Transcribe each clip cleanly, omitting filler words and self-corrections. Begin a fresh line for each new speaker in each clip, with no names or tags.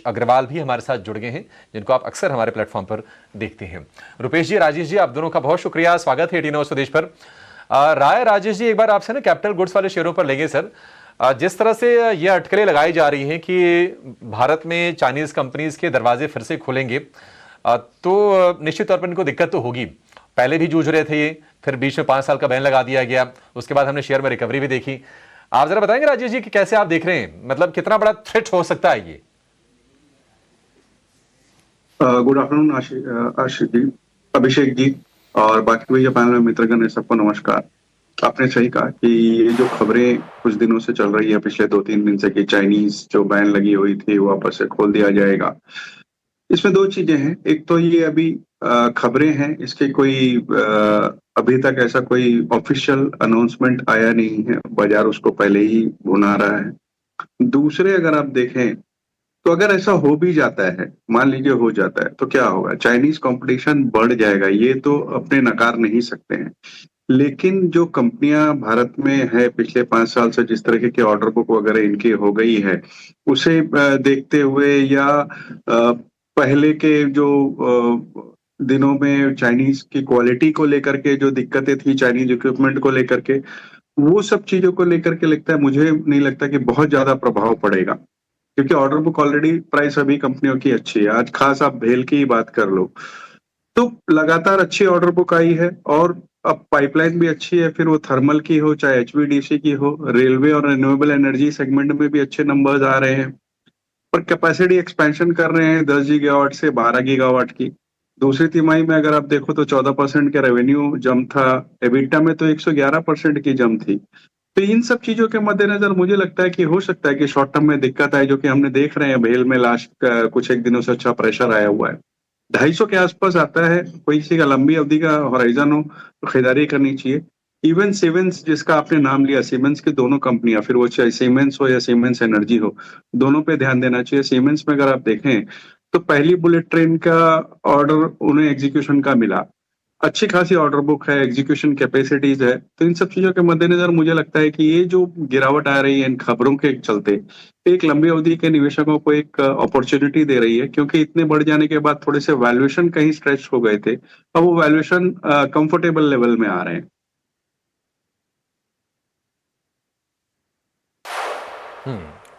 अग्रवाल भी हमारे साथ जुड़ गए हैं, जिनको आप अक्सर हमारे प्लेटफॉर्म पर देखते हैं। रुपेश जी, राजेश जी, आप दोनों का बहुत शुक्रिया, स्वागत है 18 आवर्स स्वदेश पर। राय, राजेश जी, एक बार आपसे ना कैपिटल गुड्स वाले शेयरों पर लेंगे सर। जिस तरह से ये अटकलें लगाई जा रही हैं कि भारत में चाइनीज कंपनीज के दरवाजे फिर से खुलेंगे, तो निश्चित तौर पर इनको दिक्कत तो होगी। पहले भी जूझ रहे थे ये, फिर बीच में 5 साल का बैन लगा दिया गया, उसके बाद हमने शेयर में रिकवरी भी देखी। आप जरा बताएंगे राजेश जी कि कैसे आप देख रहे हैं, मतलब कितना बड़ा थ्रेट हो सकता है ये?
गुड आफ्टरनून आशीष जी, अभिषेक जी और बाकी भी जो पैनल में मित्रगण है, सबको नमस्कार। आपने सही कहा कि ये जो खबरें कुछ दिनों से चल रही है, पिछले 2-3 दिन से, कि चाइनीज जो बैन लगी हुई थी वो वापस से खोल दिया जाएगा, इसमें दो चीजें हैं। एक तो ये अभी खबरें हैं, इसके कोई अभी तक ऐसा कोई ऑफिशियल अनाउंसमेंट आया नहीं है, बाजार उसको पहले ही भुना रहा है। दूसरे, अगर आप देखें तो अगर ऐसा हो भी जाता है, मान लीजिए हो जाता है, तो क्या होगा? चाइनीज कंपटीशन बढ़ जाएगा, ये तो अपने नकार नहीं सकते हैं। लेकिन जो कंपनियां भारत में है पिछले 5 साल से, जिस तरह के ऑर्डर बुक वगैरह इनकी हो गई है, उसे देखते हुए, या पहले के जो दिनों में चाइनीज की क्वालिटी को लेकर के जो दिक्कतें थी, चाइनीज इक्विपमेंट को लेकर के, वो सब चीजों को लेकर के लगता है, मुझे नहीं लगता कि बहुत ज्यादा प्रभाव पड़ेगा, क्योंकि ऑर्डर बुक ऑलरेडी, प्राइस अभी कंपनियों की अच्छी है। आज खास आप भेल की ही बात कर लो तो लगातार अच्छी ऑर्डर बुक आई है, और अब पाइपलाइन भी अच्छी है, फिर वो थर्मल की हो चाहे एचवीडीसी की हो, रेलवे और रिन्यूएबल एनर्जी सेगमेंट में भी अच्छे नंबर्स आ रहे हैं। और कैपेसिटी एक्सपेंशन कर रहे हैं 10 गीगावाट से 12 गीगावाट की। दूसरी तिमाही में अगर आप देखो तो 14% का रेवेन्यू जंप था, एबिटा में तो 111% की जंप थी। तो इन सब चीजों के मद्देनजर मुझे लगता है कि हो सकता है कि शॉर्ट टर्म में दिक्कत आए, जो कि हमने देख रहे हैं भेल में लास्ट कुछ एक दिनों से अच्छा प्रेशर आया हुआ है। 250 के आसपास आता है, कोई सी का लंबी अवधि का होराइजन हो तो खरीदारी करनी चाहिए। इवन सीमेंस, जिसका आपने नाम लिया, सीमेंस की दोनों कंपनियां, फिर वो चाहे सीमेंस हो या सीमेंस एनर्जी हो, दोनों पे ध्यान देना चाहिए। सीमेंस में अगर आप देखें तो पहली बुलेट ट्रेन का ऑर्डर उन्हें एग्जीक्यूशन का मिला, अच्छी खासी ऑर्डर बुक है, एग्जीक्यूशन कैपेसिटीज है। तो इन सब चीजों के मद्देनजर मुझे लगता है कि ये जो गिरावट आ रही है इन खबरों के चलते, एक लंबी अवधि के निवेशकों को एक अपॉर्चुनिटी दे रही है, क्योंकि इतने बढ़ जाने के बाद थोड़े से वैल्यूएशन कहीं स्ट्रेच हो गए थे, अब वो वैल्यूएशन कंफर्टेबल लेवल में आ रहे हैं।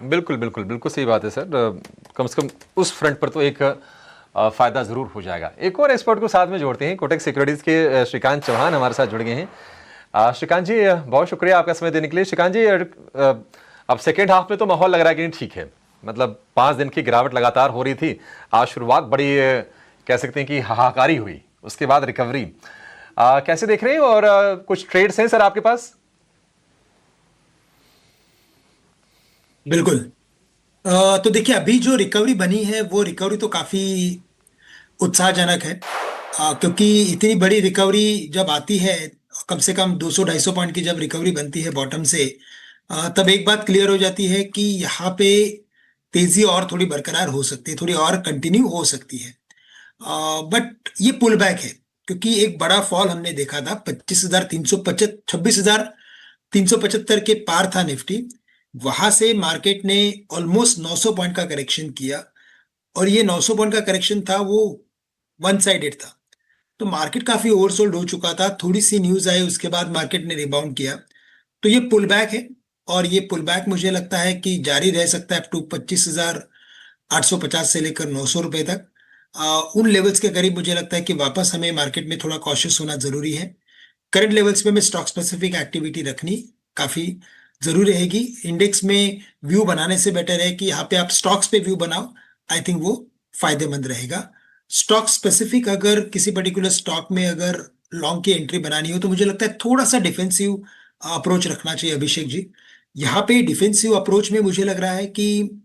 बिल्कुल बिल्कुल बिल्कुल सही बात है सर। कम से कम उस फ्रंट पर तो एक फायदा जरूर हो जाएगा। एक और एक्सपर्ट को साथ में जोड़ते हैं, कोटक सिक्योरिटीज के श्रीकांत चौहान हमारे साथ जुड़ गए हैं। श्रीकांत जी, बहुत शुक्रिया आपका समय देने के लिए। श्रीकांत जी, अब सेकेंड हाफ में तो माहौल लग रहा है कि ठीक है, मतलब 5 दिन की गिरावट लगातार हो रही थी, आज शुरुआत बड़ी कह सकते हैं कि हाहाकारी हुई, उसके बाद रिकवरी। कैसे देख रहे हैं, और कुछ ट्रेड्स हैं सर आपके पास?
बिल्कुल। तो देखिए, अभी जो रिकवरी बनी है वो रिकवरी तो काफी उत्साहजनक है, क्योंकि इतनी बड़ी रिकवरी जब आती है, कम से कम 200-250 पॉइंट की जब रिकवरी बनती है बॉटम से, तब एक बात क्लियर हो जाती है कि यहाँ पे तेजी और थोड़ी बरकरार हो सकती है, थोड़ी और कंटिन्यू हो सकती है। बट ये पुल बैक है, क्योंकि एक बड़ा फॉल हमने देखा था, 25,375, 26,375 के पार था निफ्टी। वहां से मार्केट ने ऑलमोस्ट 900 पॉइंट का करेक्शन किया, और ये 900 पॉइंट का करेक्शन था वो वन साइडेड था। तो मार्केट काफी ओवरसोल्ड हो चुका था, थोड़ी सी न्यूज आई, उसके बाद मार्केट ने रिबाउंड किया। तो ये पुल बैक है, और ये पुल बैक मुझे लगता है कि जारी रह सकता है अप टू 25,850 से लेकर 900 रुपए तक। उन लेवल्स के करीब मुझे लगता है कि वापस हमें मार्केट में थोड़ा कॉशियस होना जरूरी है। करंट लेवल्स पे में स्टॉक स्पेसिफिक एक्टिविटी रखनी काफी जरूरी रहेगी। इंडेक्स में व्यू बनाने से बेटर है कि यहाँ पे आप स्टॉक्स पे व्यू बनाओ, आई थिंक वो फायदेमंद रहेगा। स्टॉक स्पेसिफिक अगर किसी पर्टिकुलर स्टॉक में अगर लॉन्ग की एंट्री बनानी हो, तो मुझे लगता है थोड़ा सा डिफेंसिव अप्रोच रखना चाहिए अभिषेक जी। यहाँ पे डिफेंसिव अप्रोच में मुझे लग रहा है कि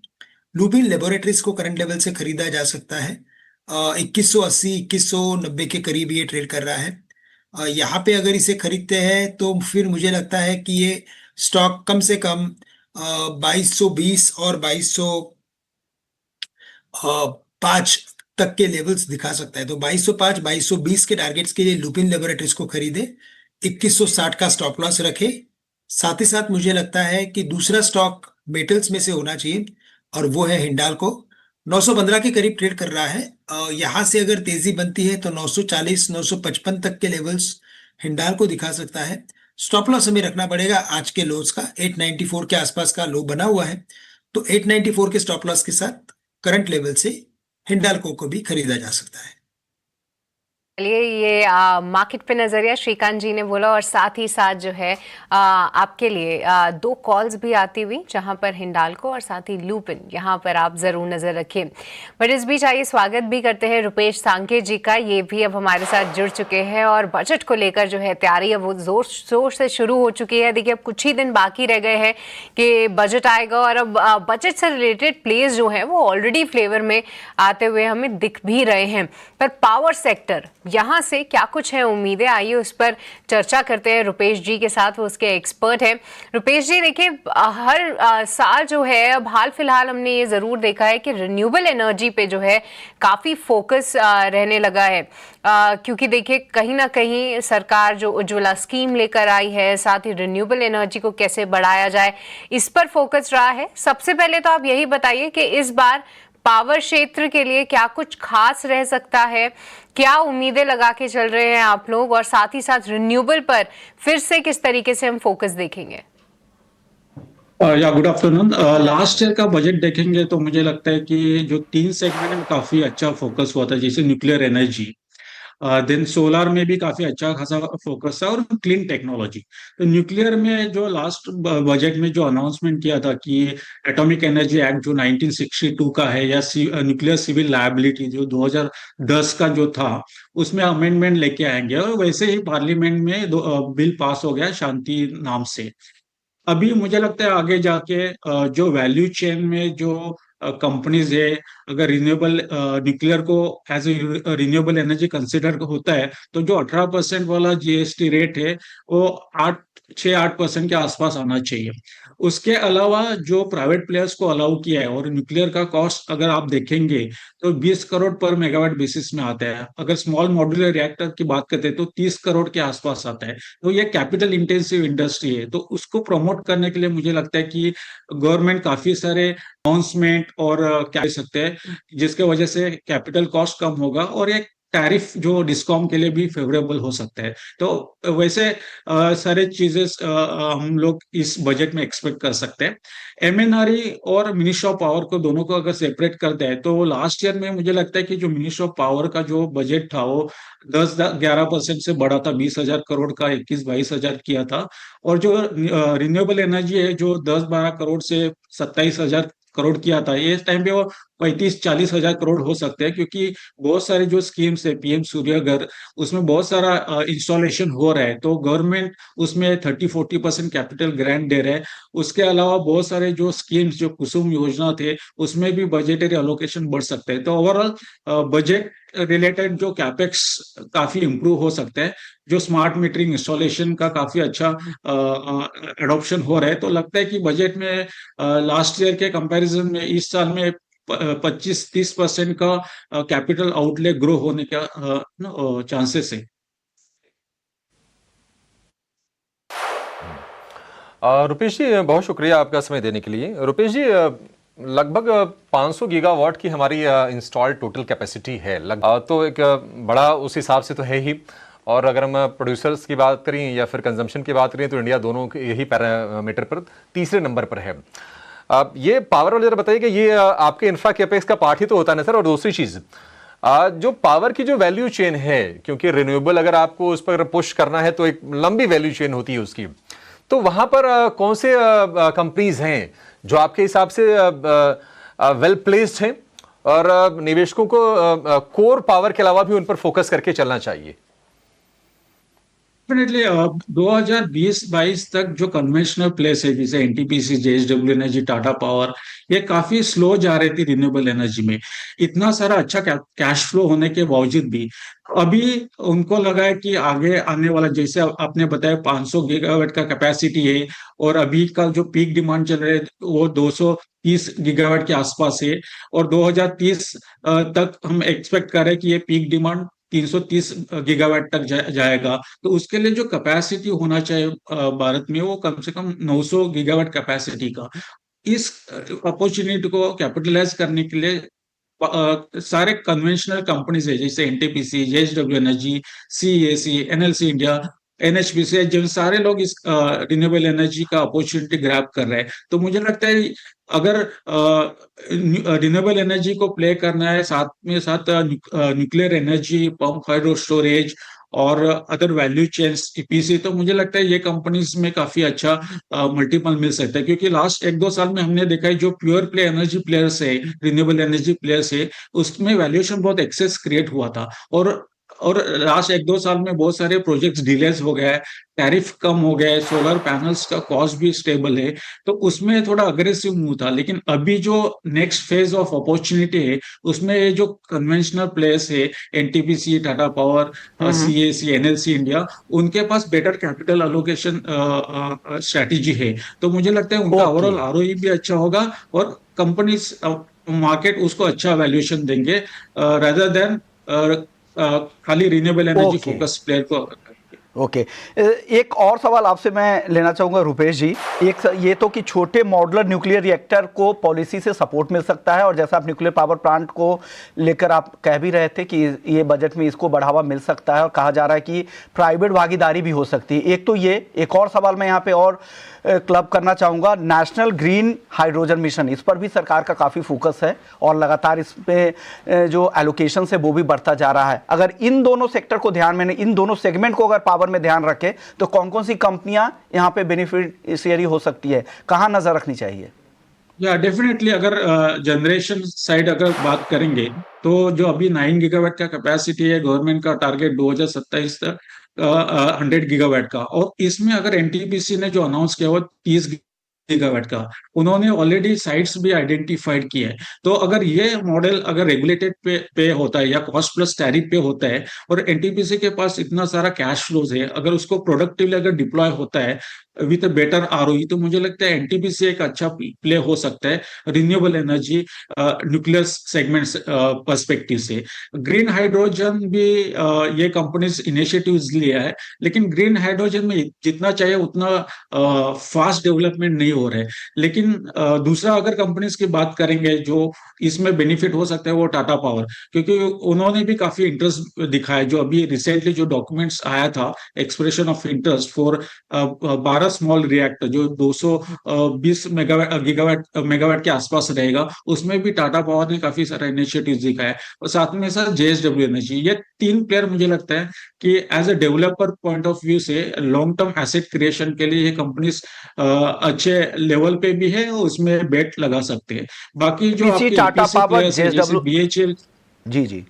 लुपिन लेबोरेटरीज को करंट लेवल से खरीदा जा सकता है। 2180 2190 के करीब ये ट्रेड कर रहा है। यहाँ पे अगर इसे खरीदते हैं तो फिर मुझे लगता है कि ये स्टॉक कम से कम 2220 और 2205 तक के लेवल्स दिखा सकता है। तो 2205 2220 के टारगेट्स के लिए लुपिन लेबोरेटरीज को खरीदे, 2160 का स्टॉप लॉस रखे। साथ ही साथ मुझे लगता है कि दूसरा स्टॉक मेटल्स में से होना चाहिए, और वो है हिंडाल्को। 915 के करीब ट्रेड कर रहा है। यहाँ से अगर तेजी बनती है तो 940 955 तक के लेवल्स हिंडाल को दिखा सकता है। स्टॉप लॉस हमें रखना पड़ेगा आज के लोज का, 894 के आसपास का लो बना हुआ है, तो 894 के स्टॉप लॉस के साथ करंट लेवल से हिंडाल्को को भी खरीदा जा सकता है।
चलिए, ये मार्केट पे नजरिया श्रीकांत जी ने बोला, और साथ ही साथ जो है आपके लिए दो कॉल्स भी आती हुई, जहां पर हिंडाल्को और साथ ही लुपिन, यहां पर आप जरूर नजर रखें। बट इस बीच आइए स्वागत भी करते हैं रुपेश सांके जी का। ये भी अब हमारे साथ जुड़ चुके हैं और बजट को लेकर जो है तैयारी अब वो जोर शोर से शुरू हो चुकी है। देखिए, अब कुछ ही दिन बाकी रह गए हैं कि बजट आएगा, और अब बजट से रिलेटेड प्लेस जो है वो ऑलरेडी फ्लेवर में आते हुए हमें दिख भी रहे हैं। पर पावर सेक्टर, यहाँ से क्या कुछ है उम्मीदें, आइए उस पर चर्चा करते हैं रुपेश जी के साथ, वो उसके एक्सपर्ट हैं। रुपेश जी, देखिए, हर साल जो है, अब हाल फिलहाल हमने ये जरूर देखा है कि रिन्यूएबल एनर्जी पे जो है काफी फोकस रहने लगा है, क्योंकि देखिए कहीं ना कहीं सरकार जो उज्ज्वला स्कीम लेकर आई है, साथ ही रिन्यूएबल एनर्जी को कैसे बढ़ाया जाए, इस पर फोकस रहा है। सबसे पहले तो आप यही बताइए कि इस बार पावर क्षेत्र के लिए क्या कुछ खास रह सकता है, क्या उम्मीदें लगा के चल रहे हैं आप लोग, और साथ ही साथ रिन्यूएबल पर फिर से किस तरीके से हम फोकस देखेंगे?
या गुड आफ्टरनून। लास्ट ईयर का बजट देखेंगे तो मुझे लगता है कि जो 3 सेगमेंट में काफी अच्छा फोकस हुआ था, जैसे न्यूक्लियर एनर्जी, देन सोलर में भी काफी अच्छा खासा फोकस है, और क्लीन टेक्नोलॉजी। तो न्यूक्लियर में जो लास्ट बजट में जो अनाउंसमेंट किया था कि एटॉमिक एनर्जी एक्ट जो 1962 का है, या न्यूक्लियर सिविल लायबिलिटी जो 2010 का जो था, उसमें अमेंडमेंट लेके आएंगे, और वैसे ही पार्लियामेंट में बिल पास हो गया शांति नाम से। अभी मुझे लगता है आगे जाके जो वैल्यू चेन में जो कंपनीज है, अगर रिन्यूएबल न्यूक्लियर को as a renewable energy consider होता है, तो जो 18% वाला जीएसटी रेट है वो 8-8% के आसपास आना चाहिए। उसके अलावा जो प्राइवेट प्लेयर्स को अलाउ किया है, और न्यूक्लियर का कॉस्ट अगर आप देखेंगे तो 20 करोड़ पर मेगावाट बेसिस में आता है। अगर स्मॉल मॉड्यूलर रिएक्टर की बात करते हैं तो 30 करोड़ के आसपास आता है। तो ये कैपिटल इंटेंसिव इंडस्ट्री है, तो उसको प्रमोट करने के लिए मुझे लगता है कि गवर्नमेंट काफी सारे अनाउंसमेंट और क्या कह सकते हैं, जिसके वजह से कैपिटल कॉस्ट कम होगा, और एक टैरिफ जो डिस्कॉम के लिए भी फेवरेबल हो सकता है। तो वैसे सारे चीजें हम लोग इस बजट में एक्सपेक्ट कर सकते हैं। एमएनआरई और मिनिस्ट्री ऑफ पावर को, दोनों को अगर सेपरेट करते हैं, तो लास्ट ईयर में मुझे लगता है कि जो मिनिस्ट्री ऑफ पावर का जो बजट था वो 10-11% से बढ़ा था, 20,000 करोड़ का 21-22,000 किया था। और जो रिन्यूएबल एनर्जी है, जो 10-12 करोड़ से 27,000 करोड़ किया था, ये टाइम पे वो 35-40 हजार करोड़ हो सकते हैं, क्योंकि बहुत सारे जो स्कीम्स है, पीएम सूर्य घर, उसमें बहुत सारा इंस्टॉलेशन हो रहा है, तो गवर्नमेंट उसमें 30-40% कैपिटल ग्रांट दे रहे हैं। उसके अलावा बहुत सारे जो स्कीम्स, जो कुसुम योजना थे, उसमें भी बजटरी एलोकेशन बढ़ सकते हैं। तो ओवरऑल बजट रिलेटेड जो कैपेक्स काफी इंप्रूव हो सकते हैं। जो स्मार्ट मीटरिंग इंस्टॉलेशन का काफी अच्छा एडॉप्शन हो रहा है, तो लगता है कि बजट में लास्ट ईयर के कंपैरिजन में इस साल में 25-30% का कैपिटल आउटले ग्रो होने का चांसेस है।
रुपेश जी, बहुत शुक्रिया आपका समय देने के लिए। रुपेश जी, लगभग 500 गीगावाट की हमारी इंस्टॉल्ड टोटल कैपेसिटी है, तो एक बड़ा उस हिसाब से तो है ही। और अगर हम प्रोड्यूसर्स की बात करें या फिर कंजम्पशन की बात करें, तो इंडिया दोनों यही पैरामीटर पर तीसरे नंबर पर है। ये पावर वाले जरा बताइए कि ये आपके इंफ्रा कैपेक्स का पार्ट ही तो होता है ना सर। और दूसरी चीज, जो पावर की जो वैल्यू चेन है, क्योंकि रिन्यूएबल अगर आपको उस पर पुश करना है तो एक लंबी वैल्यू चेन होती है उसकी, तो वहां पर कौन से कंपनीज हैं जो आपके हिसाब से वेल प्लेस्ड हैं, और निवेशकों को कोर पावर के अलावा भी उन पर फोकस करके चलना चाहिए?
डेफिनेटली 2020-22 तक जो कन्वेंशनल प्लेस है, जैसे NTPC, JSW energy, Tata power, ये काफी स्लो जा रही थी रिन्यूएबल एनर्जी में। इतना सारा अच्छा कैश फ्लो होने के बावजूद भी अभी उनको लगा है कि आगे आने वाला, जैसे आपने बताया 500 गीगावाट का कैपेसिटी है, और अभी का जो पीक डिमांड चल रहा है वो 230 गीगावाट के आसपास है, और 2030 तक हम एक्सपेक्ट कर रहे हैं कि ये पीक डिमांड 330 गीगावाट तक जाएगा। तो उसके लिए जो कैपेसिटी होना चाहिए भारत में, वो कम से कम 900 गीगावाट कैपेसिटी का। इस अपॉर्चुनिटी को कैपिटलाइज करने के लिए सारे कन्वेंशनल कंपनीज है जैसे NTPC, JSW energy, CESC, NLC India, NHPC, जिन सारे लोग इस रिन्यूएबल एनर्जी का अपॉर्चुनिटी ग्रैब कर रहे हैं। तो मुझे लगता है अगर रिन्यूएबल एनर्जी को प्ले करना है, साथ में साथ nuclear energy, pump hydro storage और अदर वैल्यू चेन्स ईपीसी, तो मुझे लगता है ये कंपनीज में काफी अच्छा मल्टीपल मिल सकता है। क्योंकि लास्ट 1-2 साल में हमने देखा है जो प्योर प्ले एनर्जी प्लेयर्स है, रिन्यूएबल एनर्जी प्लेयर्स है, उसमें वैल्यूएशन बहुत एक्सेस क्रिएट हुआ था। और लास्ट 1-2 साल में बहुत सारे प्रोजेक्ट्स डिलेज हो गए, टैरिफ कम हो गए, सोलर पैनल्स का कॉस्ट भी स्टेबल है, तो उसमें थोड़ा अग्रेसिव मूव था। लेकिन अभी जो नेक्स्ट फेज ऑफ अपॉर्चुनिटी है, उसमें ये जो कन्वेंशनल प्लेयर्स है, NTPC, Tata power, CAC, NLC India, उनके पास बेटर कैपिटल एलोकेशन स्ट्रेटेजी है। तो मुझे लगता है उनका
ओके।
ओवरऑल आरओई भी अच्छा होगा और कंपनीज मार्केट उसको अच्छा वैल्यूएशन देंगे, रादर देन खाली renewable energy
okay.
Focus player को।
ओके। एक और सवाल आपसे मैं लेना चाहूँगा रुपेश जी। ये तो कि छोटे मॉडुलर न्यूक्लियर रिएक्टर को पॉलिसी से सपोर्ट मिल सकता है, और जैसा आप न्यूक्लियर पावर प्लांट को लेकर आप कह भी रहे थे कि ये बजट में इसको बढ़ावा मिल सकता है, और कहा जा रहा है कि प्राइवेट भागीदारी भी हो सकती है। एक तो ये, एक और सवाल मैं यहाँ पे और क्लब करना चाहूँगा, नेशनल ग्रीन हाइड्रोजन मिशन, इस पर भी सरकार का काफ़ी फोकस है और लगातार इस पे जो एलोकेशन है वो भी बढ़ता जा रहा है। अगर इन दोनों सेक्टर को ध्यान में, इन दोनों सेगमेंट को अगर पावर में ध्यान रखे, तो कौन कौन सी कंपनियां यहाँ पे बेनिफिशियरी हो सकती है, कहाँ नजर रखनी चाहिए?
या डेफिनेटली, अगर जनरेशन साइड अगर बात करेंगे, तो जो अभी 9 गीगावाट का कैपेसिटी है, गवर्नमेंट का टारगेट 2027 तक 100 गीगावाट का, और इसमें अगर एनटीपीसी ने जो अनाउंस किया वो 30 गीगावाट का, उन्होंने ऑलरेडी साइट्स भी आइडेंटिफाइड किए हैं। तो अगर ये मॉडल अगर रेगुलेटेड पे होता है या कॉस्ट प्लस टैरिफ पे होता है, और एनटीपीसी के पास इतना सारा कैश फ्लोज है, अगर उसको प्रोडक्टिवली अगर डिप्लॉय होता है विद बेटर आरओई, तो मुझे लगता है एनटीपीसी एक अच्छा प्ले हो सकता है renewable energy nuclear segment perspective से। ग्रीन हाइड्रोजन भी ये कंपनीज इनिशिएटिव्स लिया है, लेकिन ग्रीन हाइड्रोजन में जितना चाहिए उतना फास्ट डेवलपमेंट नहीं हो रहा है। लेकिन दूसरा अगर कंपनीज की बात करेंगे जो इसमें बेनिफिट हो सकता है, वो टाटा पावर, क्योंकि उन्होंने भी काफी इंटरेस्ट दिखाया। जो अभी रिसेंटली जो डॉक्यूमेंट्स आया था, expression of interest for 12 small reactor जो 220 मेगावाट के आसपास रहेगा, उसमें भी टाटा पावर ने काफी सारा इनिशिएटिव दिखाया है। और साथ में सर जेएसडब्ल्यू एनर्जी, ये 3 प्लेयर मुझे लगता है कि as a developer point of view से लॉन्ग टर्म एसेट क्रिएशन के लिए ये कंपनीज अच्छे लेवल पे भी है, और उसमें बेट लगा सकते हैं। बाकी जो आपके
टाटा
EPC
पावर,
players हैं, जैसे BHEL,
जी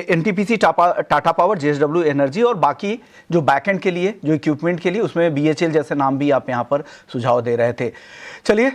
NTPC, Tata power, JSW energy, और बाकी जो बैकएंड के लिए, जो इक्विपमेंट के लिए, उसमें बीएचईएल जैसे नाम भी आप यहाँ पर सुझाव दे रहे थे। चलिए